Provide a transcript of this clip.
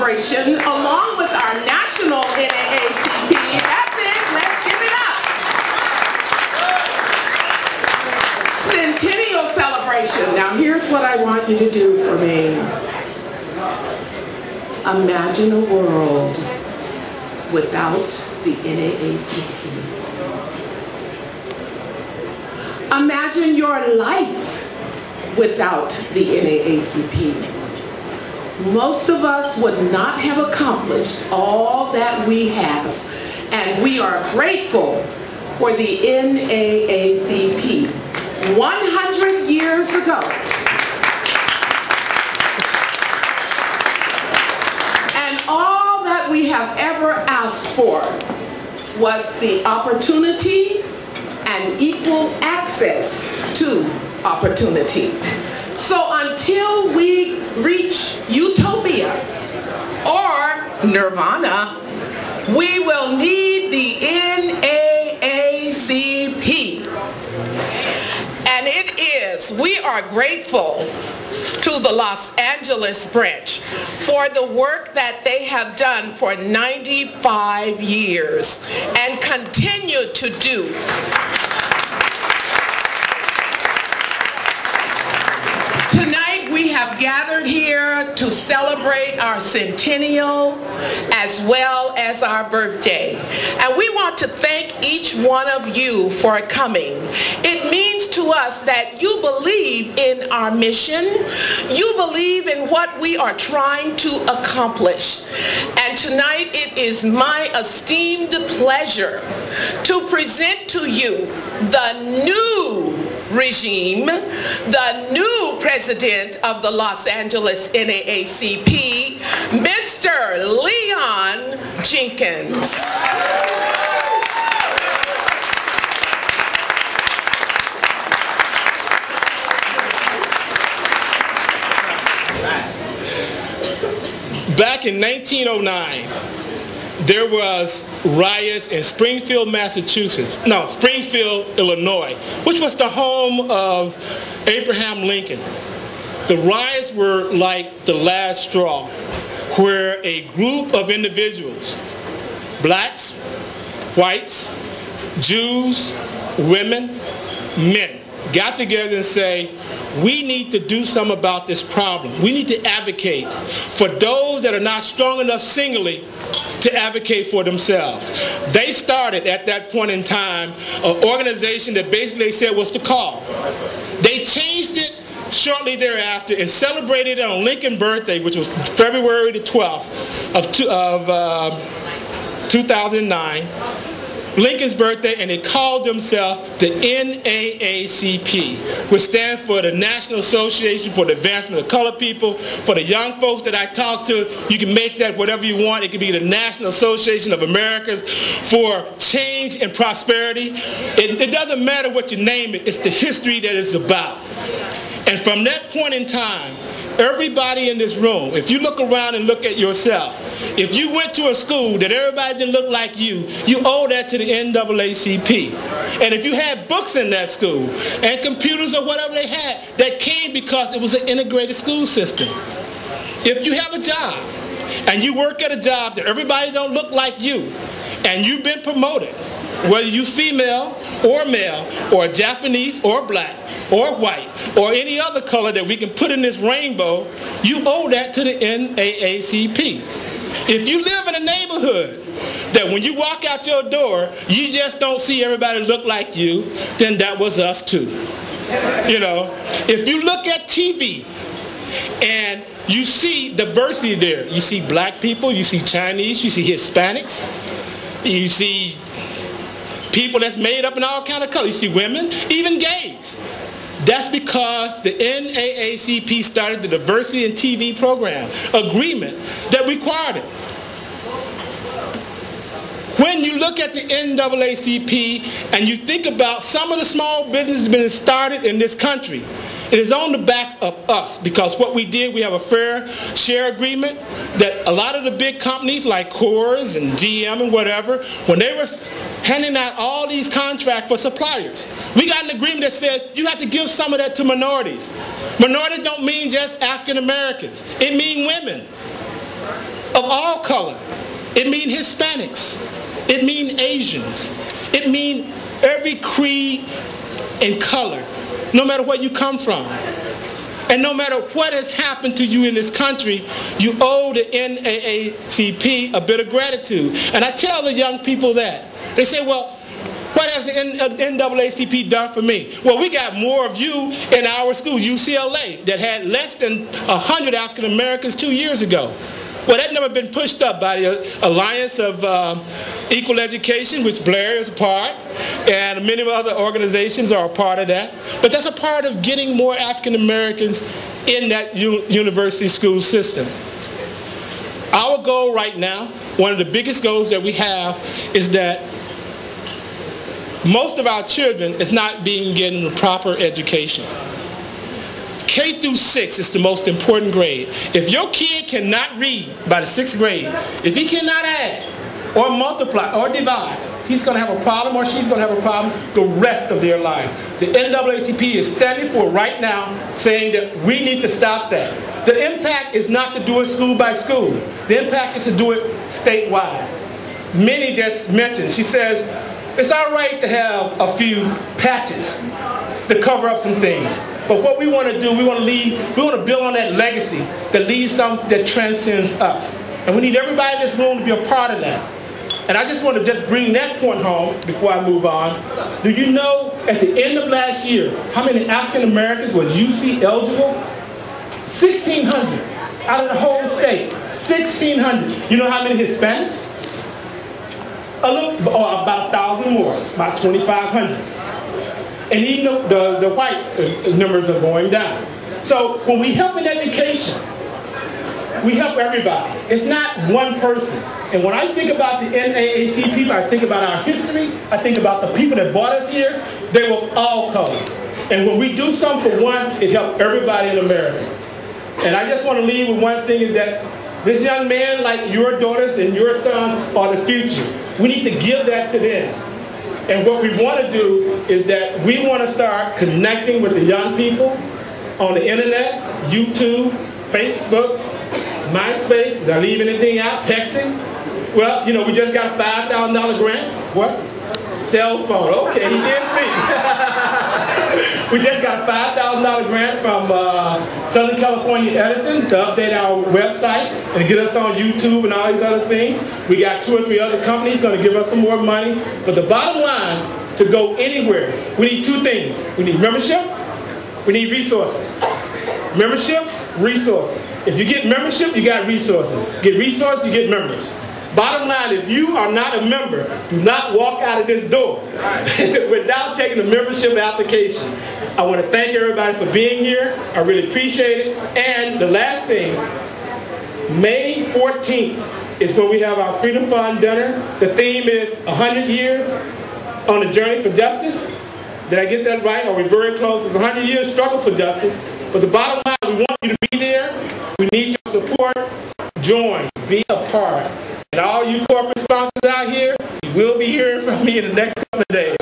celebration along with our national NAACP. That's it, let's give it up. Centennial celebration. Now here's what I want you to do for me. Imagine a world without the NAACP. Imagine your life without the NAACP. Most of us would not have accomplished all that we have, and we are grateful for the NAACP. 100 years ago, and all that we have ever asked for was the opportunity and equal access to opportunity. So until we reach utopia or nirvana, we will need the NAACP. And it is, we are grateful to the Los Angeles branch for the work that they have done for 95 years and continue to do. Tonight we have gathered here to celebrate our centennial as well as our birthday. And we want to thank each one of you for coming. It means to us that you believe in our mission. You believe in what we are trying to accomplish. And tonight it is my esteemed pleasure to present to you the new regime, the new president of the Los Angeles NAACP, Mr. Leon Jenkins. Back in 1909, there was riots in Springfield, Illinois, which was the home of Abraham Lincoln. The riots were like the last straw, where a group of individuals, blacks, whites, Jews, women, men, got together and say, we need to do something about this problem. We need to advocate for those that are not strong enough singly to advocate for themselves. They started at that point in time an organization that basically said was the call. They changed it shortly thereafter and celebrated it on Lincoln's birthday, which was February the 12th of 2009. Lincoln's birthday, and they called themselves the NAACP, which stands for the National Association for the Advancement of Colored People. For the young folks that I talk to, you can make that whatever you want. It could be the National Association of Americans for Change and Prosperity. It doesn't matter what you name it, it's the history that it's about. And from that point in time, everybody in this room, if you look around and look at yourself, if you went to a school that everybody didn't look like you owe that to the NAACP. And if you had books in that school and computers or whatever they had, that came because it was an integrated school system. If you have a job and you work at a job that everybody don't look like you, and you've been promoted, whether you female or male or Japanese or black or white or any other color that we can put in this rainbow, you owe that to the NAACP. If you live in a neighborhood that when you walk out your door, you just don't see everybody look like you, then that was us too. You know, if you look at TV and you see diversity there, you see black people, you see Chinese, you see Hispanics, you see people that's made up in all kinds of colors, you see women, even gays. That's because the NAACP started the Diversity in TV program agreement that required it. When you look at the NAACP and you think about some of the small businesses being started in this country, it is on the back of us, because what we did, we have a fair share agreement that a lot of the big companies like Coors and GM and whatever, when they were handing out all these contracts for suppliers, we got an agreement that says you have to give some of that to minorities. Minorities don't mean just African Americans. It means women of all color. It means Hispanics. It means Asians. It means every creed and color, no matter where you come from. And no matter what has happened to you in this country, you owe the NAACP a bit of gratitude. And I tell the young people that. They say, well, what has the NAACP done for me? Well, we got more of you in our school, UCLA, that had less than 100 African Americans 2 years ago. Well, that number been pushed up by the Alliance of Equal Education, which Blair is a part, and many other organizations are a part of that. But that's a part of getting more African Americans in that university school system. Our goal right now, one of the biggest goals that we have, is that most of our children is not being given a proper education. K through 6 is the most important grade. If your kid cannot read by the 6th grade, if he cannot add or multiply or divide, he's going to have a problem, or she's going to have a problem the rest of their life. The NAACP is standing for right now, saying that we need to stop that. The impact is not to do it school by school. The impact is to do it statewide. Minnie just mentioned, she says, it's all right to have a few patches to cover up some things. But what we want to do, we want to build on that legacy that leaves something that transcends us. And we need everybody in this room to be a part of that. And I just want to just bring that point home before I move on. Do you know at the end of last year, how many African Americans were UC eligible? 1,600 out of the whole state. 1,600. You know how many Hispanics? About 1,000 more, about 2,500. And even the whites numbers are going down. So when we help in education, we help everybody. It's not one person. And when I think about the NAACP, I think about our history, I think about the people that brought us here, they were all colors. And when we do something for one, it helps everybody in America. And I just want to leave with one thing, is that this young man, like your daughters and your sons, are the future. We need to give that to them. And what we want to do is that we want to start connecting with the young people on the internet, YouTube, Facebook, MySpace. Did I leave anything out? Texting? Well, you know, we just got a $5,000 grant. What? Cell phone. Okay, he did speak. We just got a $5,000 grant from Southern California Edison to update our website and to get us on YouTube and all these other things. We got 2 or 3 other companies going to give us some more money. But the bottom line, to go anywhere, we need 2 things. We need membership, we need resources. Membership, resources. If you get membership, you got resources. Get resources, you get members. Bottom line, if you are not a member, do not walk out of this door without taking a membership application. I want to thank everybody for being here. I really appreciate it. And the last thing, May 14th is when we have our Freedom Fund dinner. The theme is 100 years on the journey for justice. Did I get that right? Are we very close? It's 100 years struggle for justice. But the bottom line, we want you to be there. We need your support. Join. Be a part. And all you corporate sponsors out here, you will be hearing from me in the next couple of days.